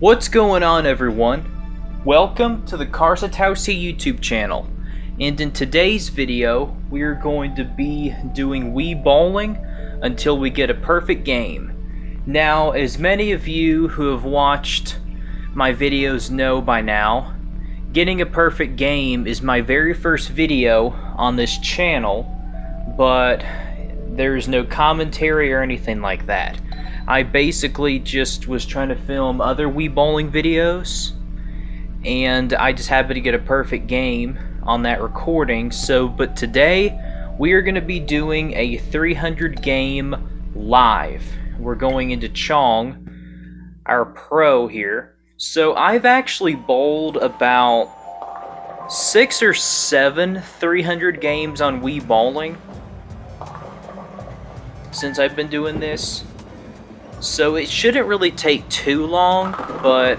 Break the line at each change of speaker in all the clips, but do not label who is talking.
What's going on, everyone? Welcome to the Karsatowski YouTube channel, and in today's video we're going to be doing Wii Bowling until we get a perfect game. Now, as many of you who have watched my videos know by now, getting a perfect game is my very first video on this channel, but there's no commentary or anything like that. I basically just was trying to film other Wii Bowling videos, and I just happened to get a perfect game on that recording. But today we are going to be doing a 300 game live. We're going into Chong, our pro here. So I've actually bowled about 6 or 7 300 games on Wii Bowling since I've been doing this. So it shouldn't really take too long, but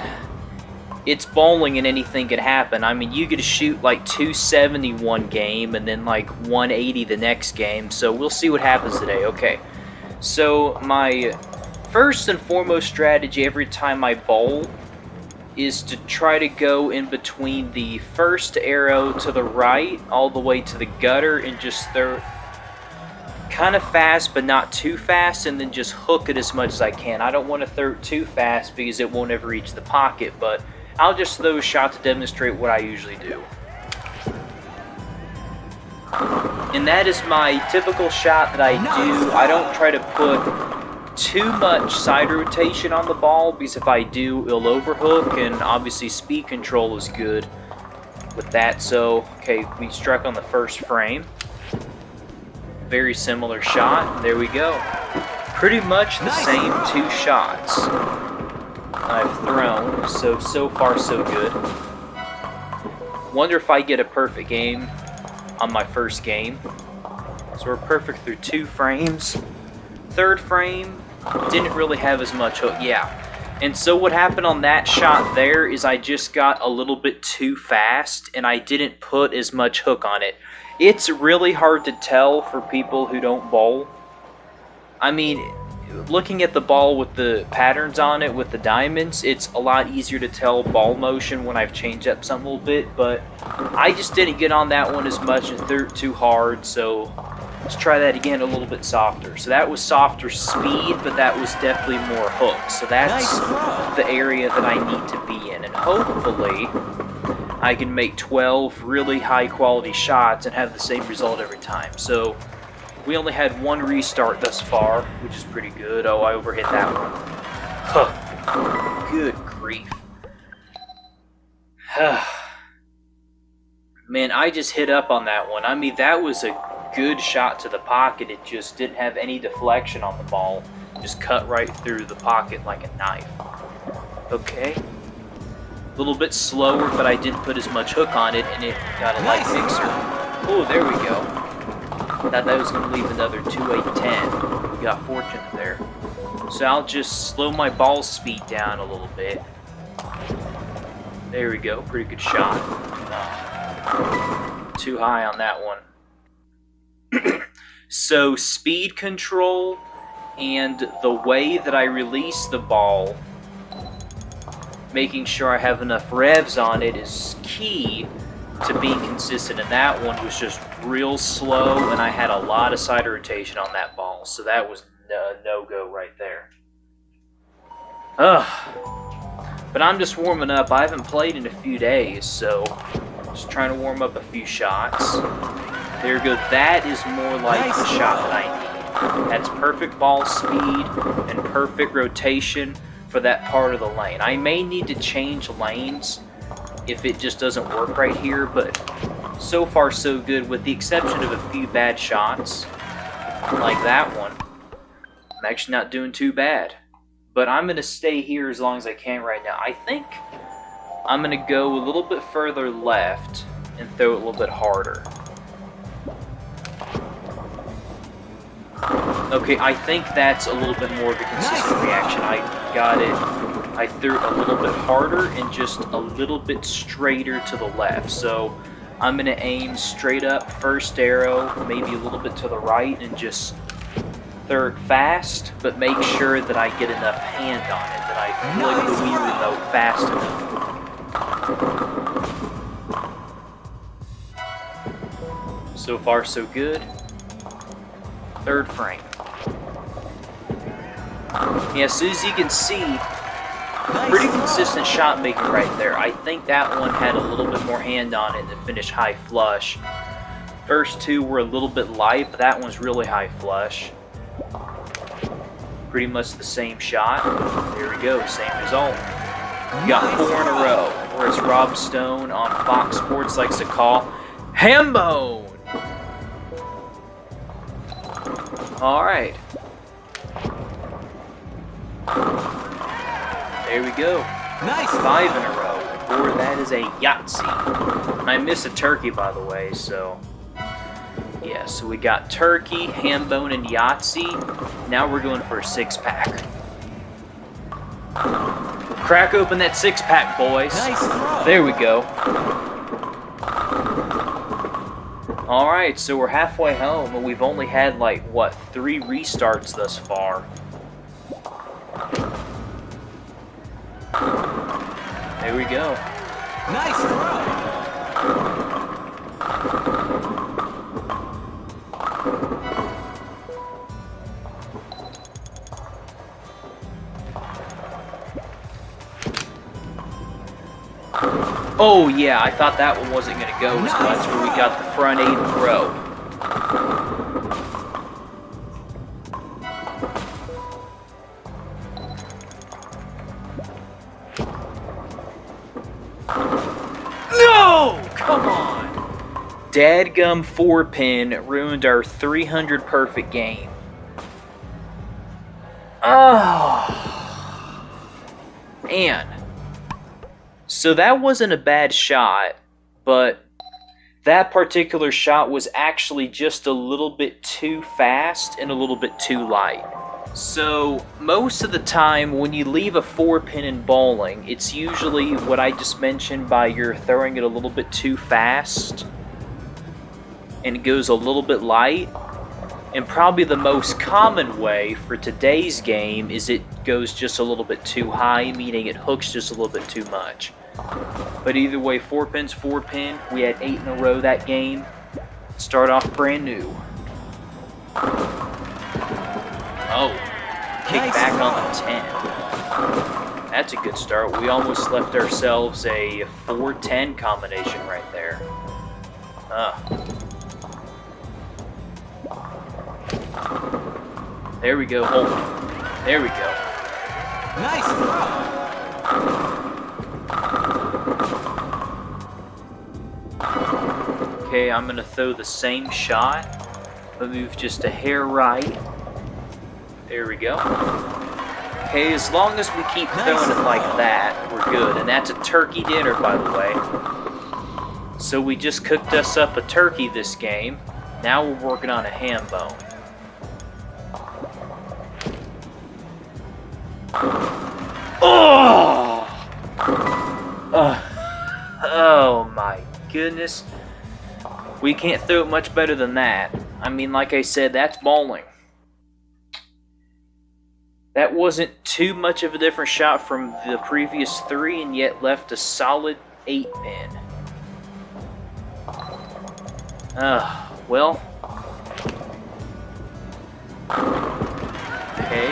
it's bowling and anything could happen. I mean, you get to shoot like 270 one game and then like 180 the next game, so we'll see what happens today. Okay, so my first and foremost strategy every time I bowl is to try to go in between the first arrow to the right all the way to the gutter and just throw kind of fast but not too fast, and then just hook it as much as I can. I don't want to throw it too fast because it won't ever reach the pocket, but I'll just throw a shot to demonstrate what I usually do. And that is my typical shot that I do. I don't try to put too much side rotation on the ball, because if I do, it'll overhook, and obviously speed control is good with that. So, okay, we struck on the first frame. Very similar shot. There we go. Pretty much the same two shots I've thrown. So far so good. Wonder if I get a perfect game on my first game. So we're perfect through 2 frames. Third frame, didn't really have as much hook. Yeah. And so what happened on that shot there is I just got a little bit too fast and I didn't put as much hook on it. It's really hard to tell for people who don't bowl. I mean, looking at the ball with the patterns on it, with the diamonds, it's a lot easier to tell ball motion when I've changed up something a little bit, but I just didn't get on that one as much and threw it too hard, so let's try that again a little bit softer. So that was softer speed, but that was definitely more hook. So that's the area that I need to be in, and hopefully I can make 12 really high quality shots and have the same result every time. So we only had 1 restart thus far, which is pretty good. Oh, I overhit that one. Huh. Good grief. Man, I just hit up on that one. I mean, that was a good shot to the pocket. It just didn't have any deflection on the ball. Just cut right through the pocket like a knife. Okay. A little bit slower, but I didn't put as much hook on it, and it got a light mixer. Oh, there we go. Thought that was going to leave another 2-8-10. We got fortunate there. So I'll just slow my ball speed down a little bit. There we go. Pretty good shot. Too high on that one. So speed control and the way that I release the ball, making sure I have enough revs on it, is key to being consistent. And that one was just real slow, and I had a lot of side rotation on that ball, so that was no-go right there. But I'm just warming up. I haven't played in a few days, so just trying to warm up a few shots. There we go. That is more like the shot that I need. That's perfect ball speed and perfect rotation for that part of the lane. I may need to change lanes if it just doesn't work right here, but so far so good, with the exception of a few bad shots like that one. I'm actually not doing too bad, but I'm going to stay here as long as I can right now. I think I'm going to go a little bit further left and throw it a little bit harder. Okay, I think that's a little bit more of a consistent reaction. I got it. I threw it a little bit harder and just a little bit straighter to the left. So I'm going to aim straight up, first arrow, maybe a little bit to the right, and just throw it fast, but make sure that I get enough hand on it, that I flick the Wii remote fast enough. So far, so good. Third frame. Yeah, so as you can see, pretty consistent shot making right there. I think that one had a little bit more hand on it than finished high flush. First two were a little bit light, but that one's really high flush. Pretty much the same shot. There we go, same result. We got 4 in a row, or as Rob Stone on Fox Sports likes to call, Hambone! Alright. There we go. Nice. 5 in a row. Or that is a Yahtzee. And I missed a turkey, by the way, so... Yeah, so we got turkey, Hambone, and Yahtzee. Now we're going for a 6-pack. Crack open that 6-pack, boys. Nice throw. There we go. Alright, so we're halfway home, and we've only had, like, what, 3 restarts thus far. There we go. Nice throw. Oh yeah, I thought that one wasn't going to go as much, but we got the front 8 in a row. No! Come on! Dadgum 4-pin ruined our 300 perfect game. Oh. Man. So that wasn't a bad shot, but that particular shot was actually just a little bit too fast and a little bit too light. So most of the time when you leave a 4-pin in bowling, it's usually what I just mentioned by you're throwing it a little bit too fast and it goes a little bit light. And probably the most common way for today's game is it goes just a little bit too high, meaning it hooks just a little bit too much. But either way, 4-pin's 4-pin. We had 8 in a row that game. Start off brand new. Oh, kick back on the 10. That's a good start. We almost left ourselves a 4-10 combination right there. There we go, hold on. There we go. Nice throw. Okay, I'm gonna throw the same shot, but move just a hair right. There we go. Okay, as long as we keep throwing it like that, we're good. And that's a turkey dinner, by the way. So we just cooked us up a turkey this game. Now we're working on a ham bone. Oh! Oh my goodness. We can't throw it much better than that. I mean, like I said, that's bowling. That wasn't too much of a different shot from the previous 3 and yet left a solid 8-pin. Well. Okay.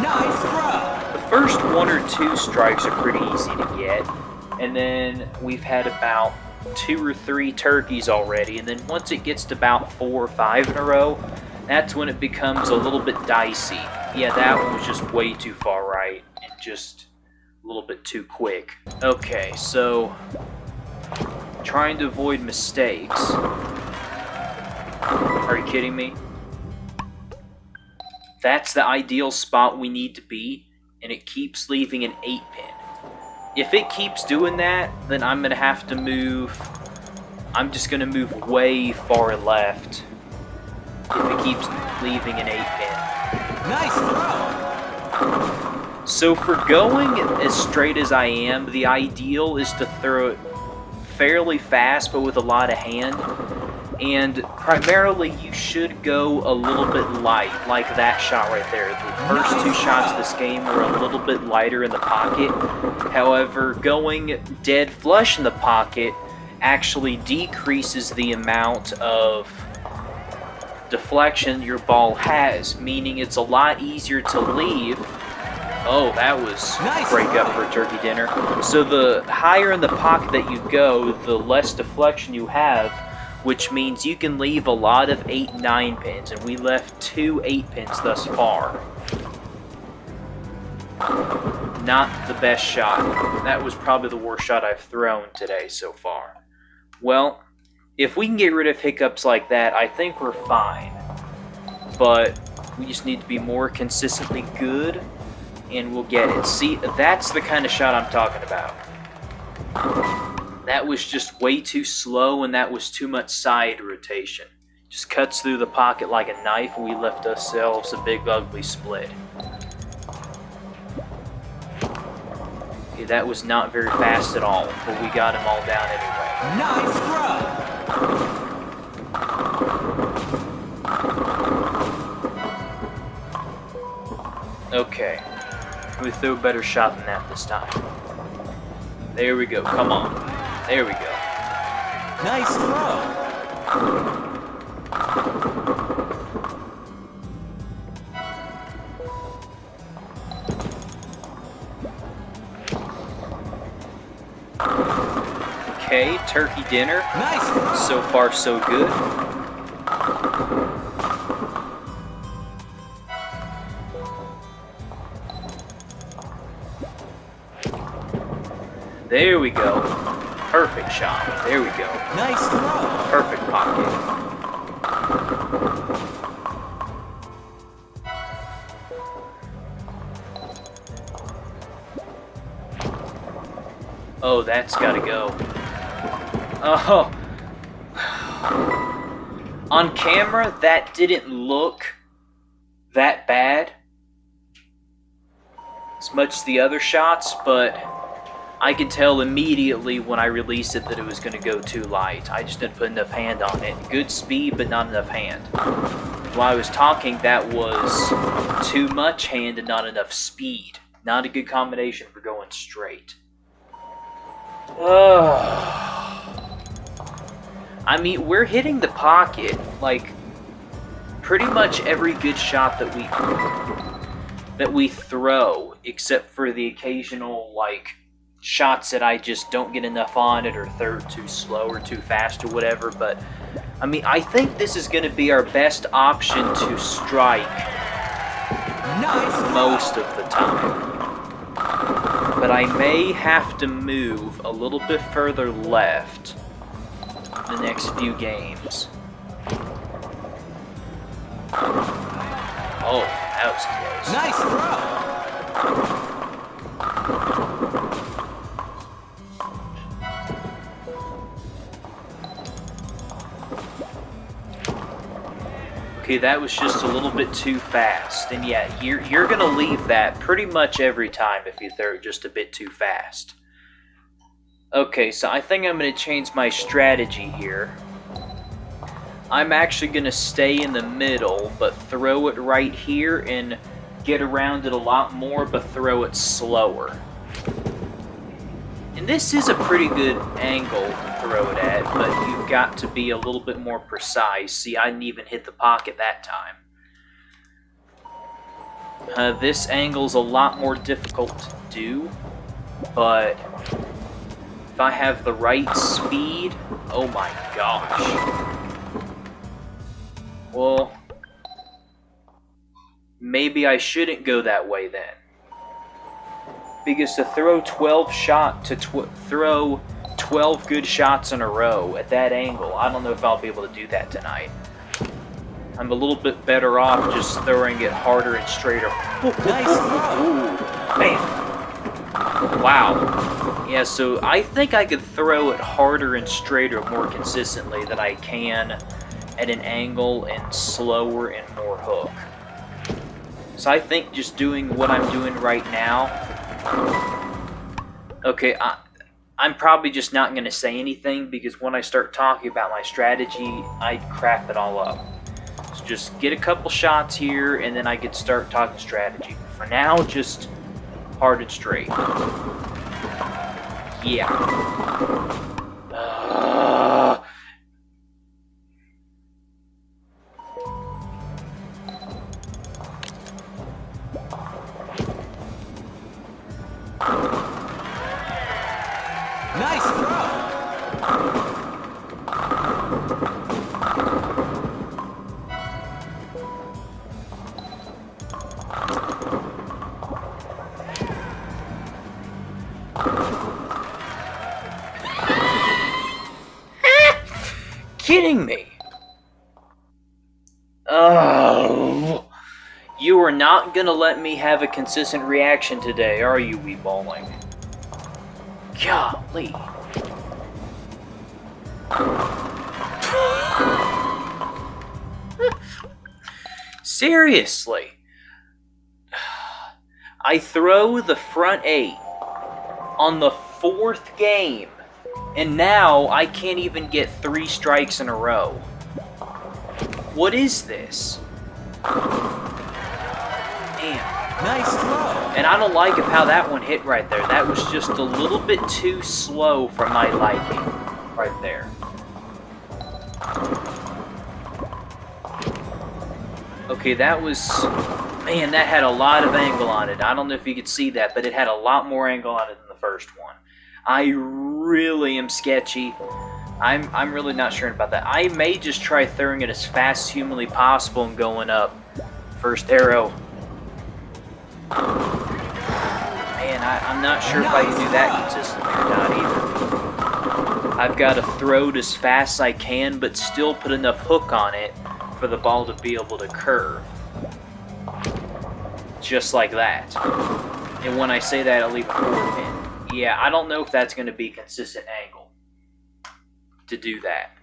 Nice throw! The first 1 or 2 strikes are pretty easy to get. And then we've had about 2 or 3 turkeys already. And then once it gets to about 4 or 5 in a row, that's when it becomes a little bit dicey. Yeah, that one was just way too far right and just a little bit too quick. Okay, so trying to avoid mistakes. Are you kidding me? That's the ideal spot we need to be, and it keeps leaving an 8-pin. If it keeps doing that, then I'm gonna have to move. I'm just gonna move way far left if it keeps leaving an 8-pin. Nice throw! So for going as straight as I am, the ideal is to throw it fairly fast but with a lot of hand. And primarily, you should go a little bit light, like that shot right there. The first two shots of this game were a little bit lighter in the pocket. However, going dead flush in the pocket actually decreases the amount of deflection your ball has, meaning it's a lot easier to leave. Oh, that was break up for turkey dinner. So the higher in the pocket that you go, the less deflection you have, which means you can leave a lot of 8 and 9 pins, and we left 2 8 pins thus far. Not the best shot. That was probably the worst shot I've thrown today so far. Well, if we can get rid of hiccups like that, I think we're fine. But we just need to be more consistently good, and we'll get it. See, that's the kind of shot I'm talking about. That was just way too slow, and that was too much side rotation. Just cuts through the pocket like a knife, and we left ourselves a big ugly split. Okay, that was not very fast at all, but we got him all down anyway.
Nice throw!
Okay. Can we throw a better shot than that this time? There we go, come on. There we go.
Nice throw!
Okay, turkey dinner.
Nice throw!
So far, so good. There we go. Perfect shot. There we go.
Nice throw.
Perfect pocket. Oh, that's gotta go. Oh. On camera, that didn't look that bad as much as the other shots, but I could tell immediately when I released it that it was going to go too light. I just didn't put enough hand on it. Good speed, but not enough hand. While I was talking, that was too much hand and not enough speed. Not a good combination for going straight. I mean, we're hitting the pocket, like, pretty much every good shot that we throw, except for the occasional, like, shots that I just don't get enough on it or throw too slow or too fast or whatever. But I mean, I think this is going to be our best option to strike most of the time. But I may have to move a little bit further left the next few games. Oh, that was close.
Nice throw!
Okay, that was just a little bit too fast. And yeah, you're going to leave that pretty much every time if you throw it just a bit too fast. Okay, so I think I'm going to change my strategy here. I'm actually going to stay in the middle, but throw it right here and get around it a lot more, but throw it slower. And this is a pretty good angle to throw it at, but you've got to be a little bit more precise. See, I didn't even hit the pocket that time. This angle's a lot more difficult to do, but if I have the right speed, oh my gosh. Well, maybe I shouldn't go that way then. Because to throw 12 good shots in a row at that angle, I don't know if I'll be able to do that tonight. I'm a little bit better off just throwing it harder and straighter.
Nice throw!
Man. Wow. Yeah, so I think I could throw it harder and straighter more consistently than I can at an angle and slower and more hook. So I think just doing what I'm doing right now. Okay, I'm probably just not going to say anything because when I start talking about my strategy, I crap it all up. So just get a couple shots here, and then I can start talking strategy. For now, just hard and straight. Yeah.
Nice throw.
Kidding me? Oh. You are not gonna let me have a consistent reaction today, are you, Wii Bowling? Golly. Seriously. I throw the front 8 on the 4th game, and now I can't even get 3 strikes in a row. What is this? Damn.
Nice throw.
And I don't like how that one hit right there. That was just a little bit too slow for my liking. Right there. Okay, that was... Man, that had a lot of angle on it. I don't know if you could see that, but it had a lot more angle on it than the first one. I really am sketchy. I'm really not sure about that. I may just try throwing it as fast as humanly possible and going up. First arrow. Man, I'm not sure if I can do that consistently or not either. I've got to throw it as fast as I can, but still put enough hook on it for the ball to be able to curve. Just like that. And when I say that, I'll leave a forward pin. Yeah, I don't know if that's going to be consistent angle to do that.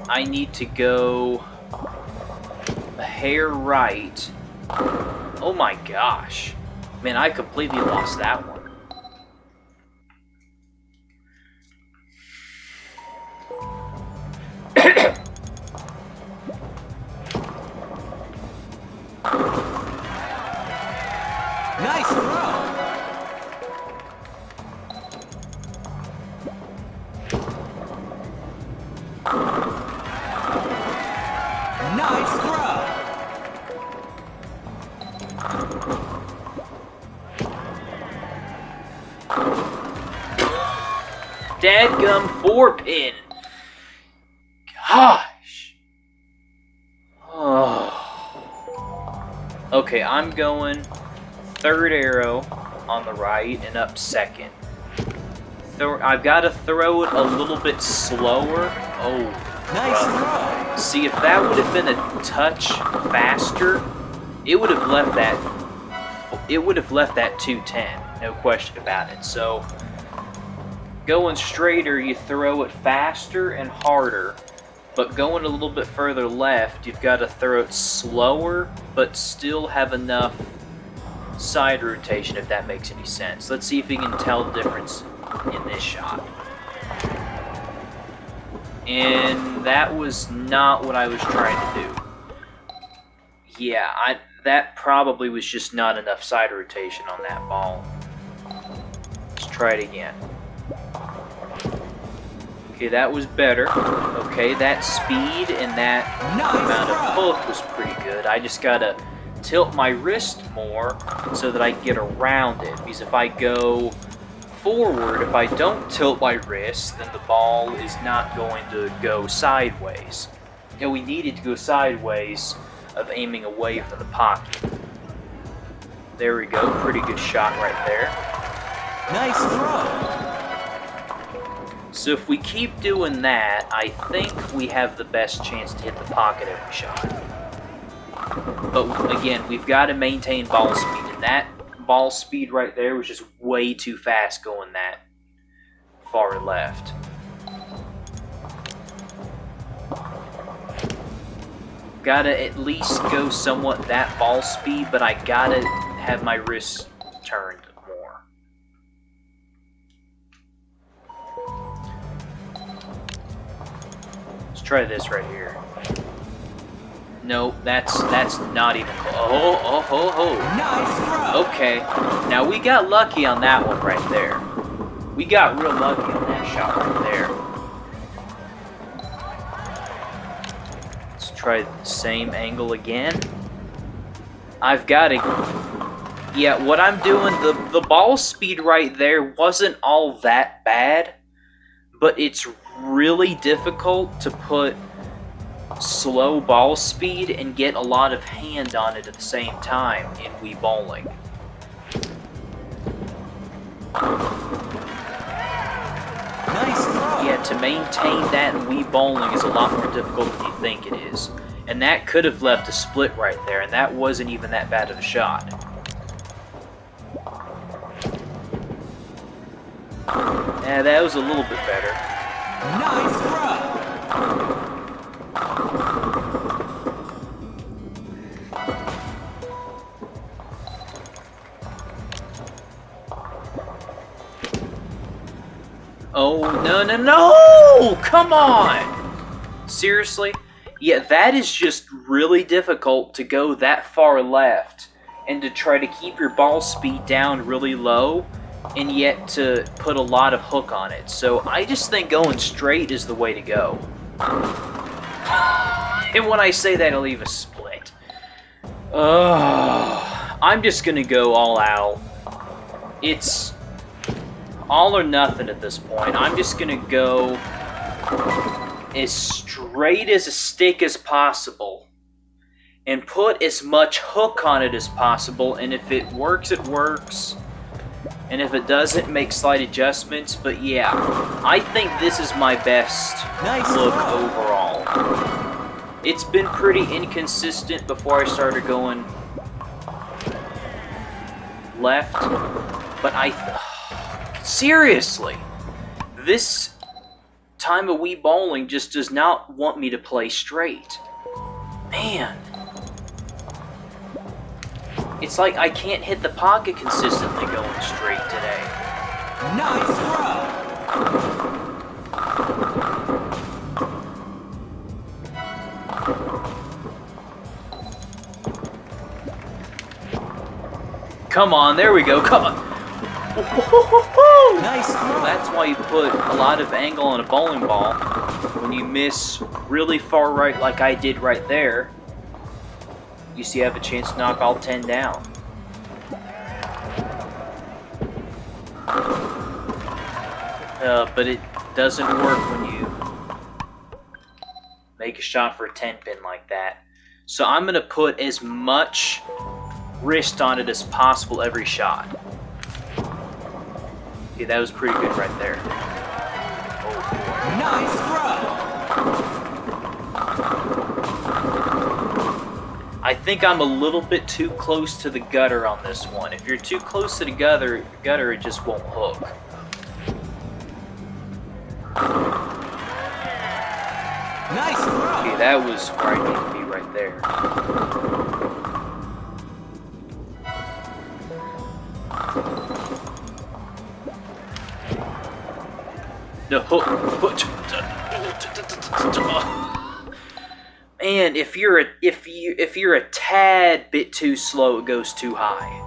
I need to go a hair right. Oh my gosh. Man, I completely lost that one.
Nice throw. Nice throw.
Dadgum 4-pin. Gosh. Oh. Okay, I'm going 3rd arrow on the right and up 2nd. I've got to throw it a little bit slower. Oh.
Nice throw.
See, if that would have been a touch faster, it would have left that 210, no question about it. So going straighter, you throw it faster and harder, but going a little bit further left, you've got to throw it slower, but still have enough side rotation, if that makes any sense. Let's see if we can tell the difference in this shot. And that was not what I was trying to do. Yeah, that probably was just not enough side rotation on that ball. Let's try it again. Okay, that was better. Okay, that speed and that amount of hook was pretty good. I just gotta tilt my wrist more so that I can get around it. Because if I go forward, if I don't tilt my wrist, then the ball is not going to go sideways. And we need it to go sideways of aiming away from the pocket. There we go, pretty good shot right there.
Nice throw.
So if we keep doing that, I think we have the best chance to hit the pocket every shot. But again, we've got to maintain ball speed, and that ball speed right there was just way too fast going that far left. Gotta at least go somewhat that ball speed, but I gotta have my wrist turned more. try this right here. Nope, that's not even close. Oh.
Nice throw.
Okay, now we got lucky on that one right there. We got real lucky on that shot right there. Let's try the same angle again. I've got to... Yeah, what I'm doing, the ball speed right there wasn't all that bad, but it's really difficult to put slow ball speed and get a lot of hand on it at the same time in Wii Bowling.
Nice throw.
Yeah, to maintain that in Wii Bowling is a lot more difficult than you think it is. And that could have left a split right there, and that wasn't even that bad of a shot. Yeah, that was a little bit better.
Nice throw.
Oh, no! Come on! Seriously? Yeah, that is just really difficult to go that far left and to try to keep your ball speed down really low and yet to put a lot of hook on it. So I just think going straight is the way to go. And when I say that, I'll leave a split. I'm just gonna go all out. It's all or nothing at this point. I'm just gonna go as straight as a stick as possible and put as much hook on it as possible, and if it works, it works. And if it doesn't, make slight adjustments. But yeah, I think this is my best look overall. It's been pretty inconsistent before I started going left, but seriously, this time of Wii Bowling just does not want me to play straight. Man. It's like I can't hit the pocket consistently going straight today.
Nice throw.
Come on, there we go. Come on.
Nice throw.
Well, that's why you put a lot of angle on a bowling ball. When you miss really far right like I did right there, you see, you have a chance to knock all 10 down. But it doesn't work when you make a shot for a 10 pin like that. So I'm going to put as much wrist on it as possible every shot. Okay, that was pretty good right there. Oh, boy.
Nice throw.
I think I'm a little bit too close to the gutter on this one. If you're too close to the gutter, it just won't hook.
Nice throw.
Okay, that was where I need to be right there. No, hook. Man, if you're a tad bit too slow, it goes too high.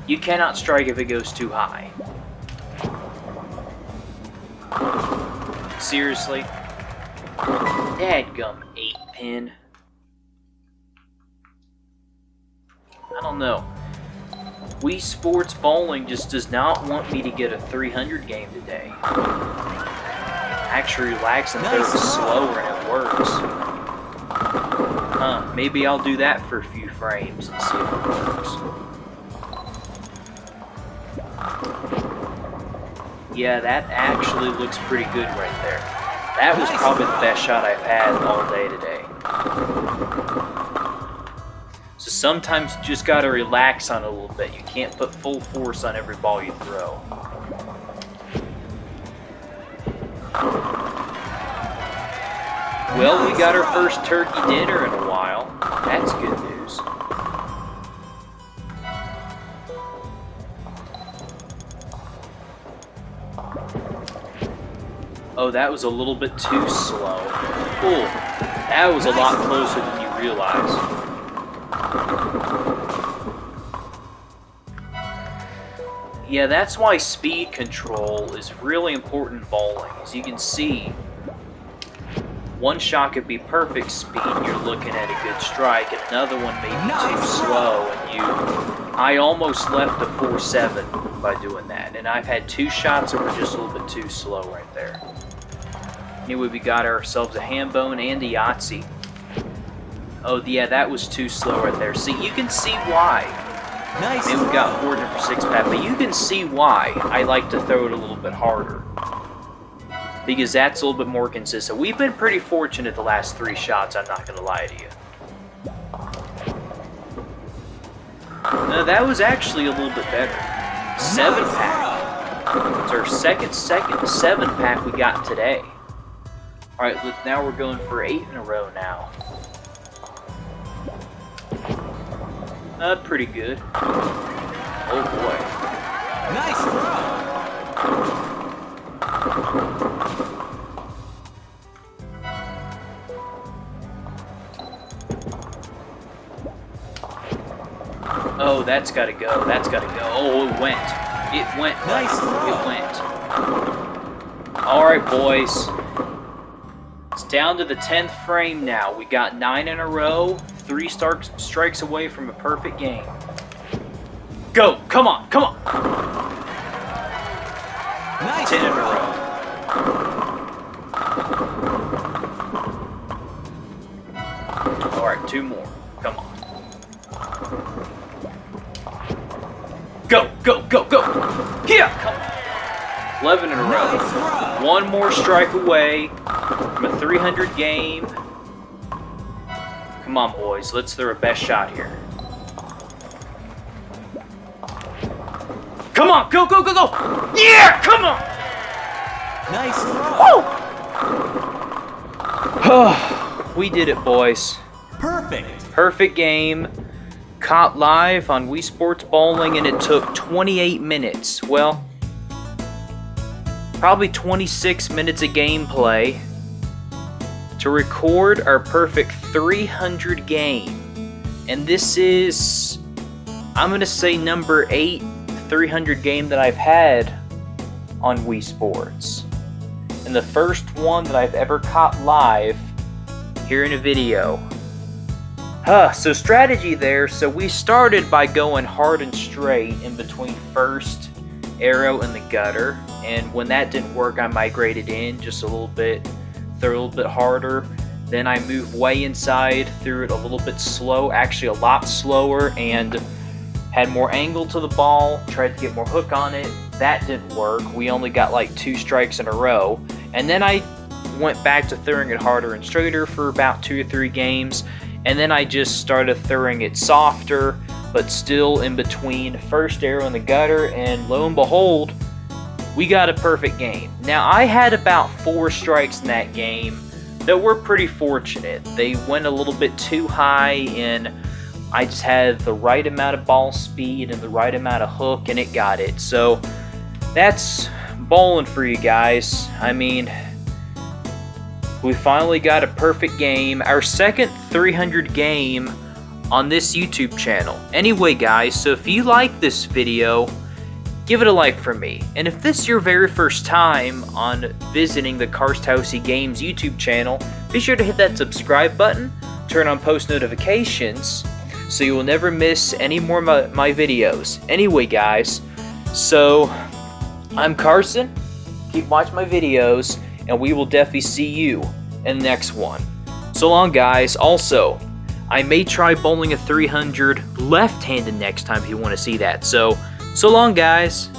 You cannot strike if it goes too high. Seriously? Dadgum 8-pin. I don't know. Wii Sports Bowling just does not want me to get a 300 game today. Actually relax and throw it slower and it works. Maybe I'll do that for a few frames and see if it works. Yeah, that actually looks pretty good right there. That was probably the best shot I've had all day today. So sometimes you just gotta relax on it a little bit. You can't put full force on every ball you throw. Well, we got our first turkey dinner in a while. That's good news. Oh, that was a little bit too slow. Ooh, that was a lot closer than you realize. Yeah, that's why speed control is really important in bowling. As you can see, one shot could be perfect speed, you're looking at a good strike, and another one may be too slow, and I almost left a 4-7 by doing that, and I've had 2 shots that were just a little bit too slow right there. Anyway, we got ourselves a ham bone and a Yahtzee. Oh yeah, that was too slow right there. See, you can see why.
Nice.
And we got 4 for 6 pack, but you can see why I like to throw it a little bit harder. Because that's a little bit more consistent. We've been pretty fortunate the last 3 shots, I'm not going to lie to you. Now, that was actually a little bit better. 7 pack. It's our second 7 pack we got today. Alright, now we're going for 8 in a row now. Pretty good. Oh boy.
Nice throw.
Oh, that's gotta go. That's gotta go. Oh, it went. It went.
Nice throw.
It went. Alright, boys. It's down to the 10th frame now. We got 9 in a row. 3 strikes away from a perfect game. Go! Come on! Come on!
Nice
10 in a row. Alright, 2 more. Come on. Go! Go! Go! Go! Here! Come on! 11 in a row.
Nice throw.
1 more strike away from a 300 game. Come on, boys. Let's throw our best shot here. Come on! Go, go, go, go! Yeah! Come on!
Nice
Woo!
throw.
We did it, boys.
Perfect.
Perfect game. Caught live on Wii Sports Bowling, and it took 28 minutes. Well, probably 26 minutes of gameplay to record our perfect 300 game. And this is, I'm going to say, number 8 300 game that I've had on Wii Sports. And the first one that I've ever caught live here in a video. So strategy there. So we started by going hard and straight in between first arrow and the gutter. And when that didn't work, I migrated in just a little bit, threw a little bit harder. Then I moved way inside, threw it a little bit slow, actually a lot slower, and had more angle to the ball, tried to get more hook on it. That didn't work. We only got like 2 strikes in a row. And then I went back to throwing it harder and straighter for about 2 or 3 games. And then I just started throwing it softer, but still in between first arrow and the gutter, and lo and behold, we got a perfect game. Now, I had about 4 strikes in that game that were pretty fortunate. They went a little bit too high, and I just had the right amount of ball speed and the right amount of hook, and it got it. So that's bowling for you guys. I mean, we finally got a perfect game, our second 300 game on this YouTube channel. Anyway, guys, so if you like this video, give it a like for me. And if this is your very first time on visiting the Karsatowski Games YouTube channel, be sure to hit that subscribe button, turn on post notifications, so you will never miss any more of my videos. Anyway, guys, so I'm Carson. Keep watching my videos, and we will definitely see you in the next one. So long, guys. Also, I may try bowling a 300 left-handed next time if you want to see that. So long, guys.